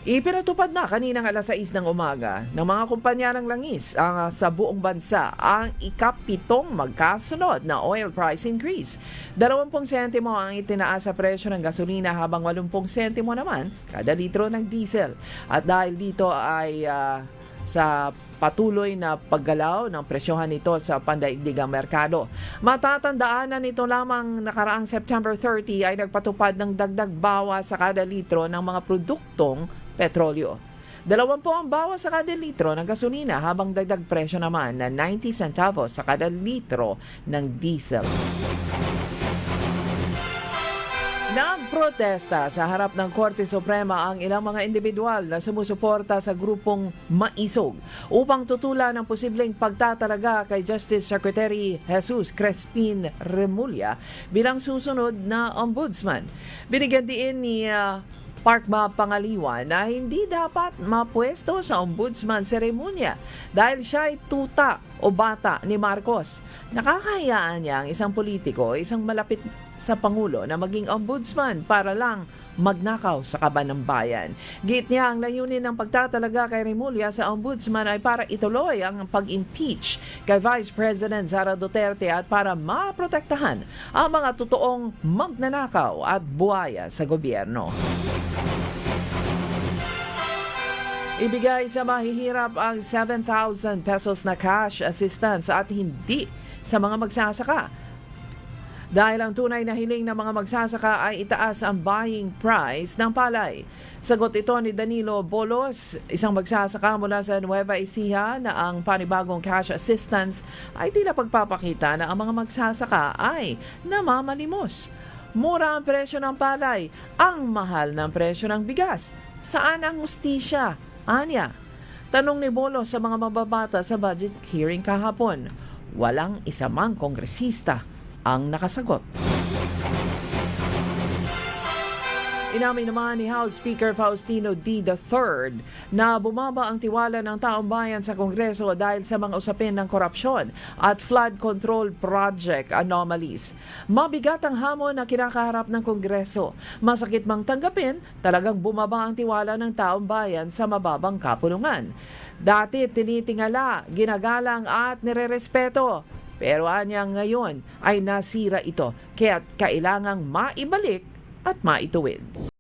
Ipinatupad na kaninang alas 6 ng umaga ng mga kumpanya ng langis sa buong bansa ang ikapitong magkasunod na oil price increase. 20 sentimo ang itinaas sa presyo ng gasolina habang 80 sentimo naman kada litro ng diesel. At dahil dito ay sa patuloy na paggalaw ng presyohan nito sa pandaigdigang merkado. Matatandaan na nito lamang nakaraang September 30 ay nagpatupad ng dagdag bawas sa kada litro ng mga produktong petrolyo. 20 ang bawas sa kada litro ng gasolina habang dagdag presyo naman na 90 centavos sa kada litro ng diesel. Nagprotesta sa harap ng Korte Suprema ang ilang mga individual na sumusuporta sa grupong Maisog upang tutulan ng posibleng pagtatalaga kay Justice Secretary Jesus Crespin Remulla bilang susunod na ombudsman. Binigyan din ni Parkma Pangaliwa na hindi dapat mapwesto sa ombudsman seremonya dahil siya ay tuta o bata ni Marcos. Nakakahiyaan niya ang isang politiko, isang malapit sa Pangulo na maging ombudsman para lang magnakaw sa kaban ng bayan. Git niya ang layunin ng pagtatalaga kay Remulla sa ombudsman ay para ituloy ang pag-impeach kay Vice President Sara Duterte at para maprotektahan ang mga totoong magnanakaw at buhaya sa gobyerno. Ibigay sa mahihirap ang 7,000 pesos na cash assistance at hindi sa mga magsasaka. Dahil ang tunay na hiling ng mga magsasaka ay itaas ang buying price ng palay. Sagot ito ni Danilo Bolos, isang magsasaka mula sa Nueva Ecija, na ang panibagong cash assistance ay tila pagpapakita na ang mga magsasaka ay namamalimos. Mura ang presyo ng palay, ang mahal ng presyo ng bigas. Saan ang hustisya? Anya, tanong ni Bolos sa mga mababata sa budget hearing kahapon. Walang isa mang kongresista ang nakasagot. Inamin naman ni House Speaker Faustino D. III na bumaba ang tiwala ng taong bayan sa Kongreso dahil sa mga usapin ng korupsyon at flood control project anomalies. Mabigat ang hamon na kinakaharap ng Kongreso. Masakit mang tanggapin, talagang bumaba ang tiwala ng taong bayan sa mababang kapulungan. Dati tinitingala, ginagalang at nirerespeto. Pero anyang ngayon ay nasira ito, kaya kailangang maibalik at maituwid.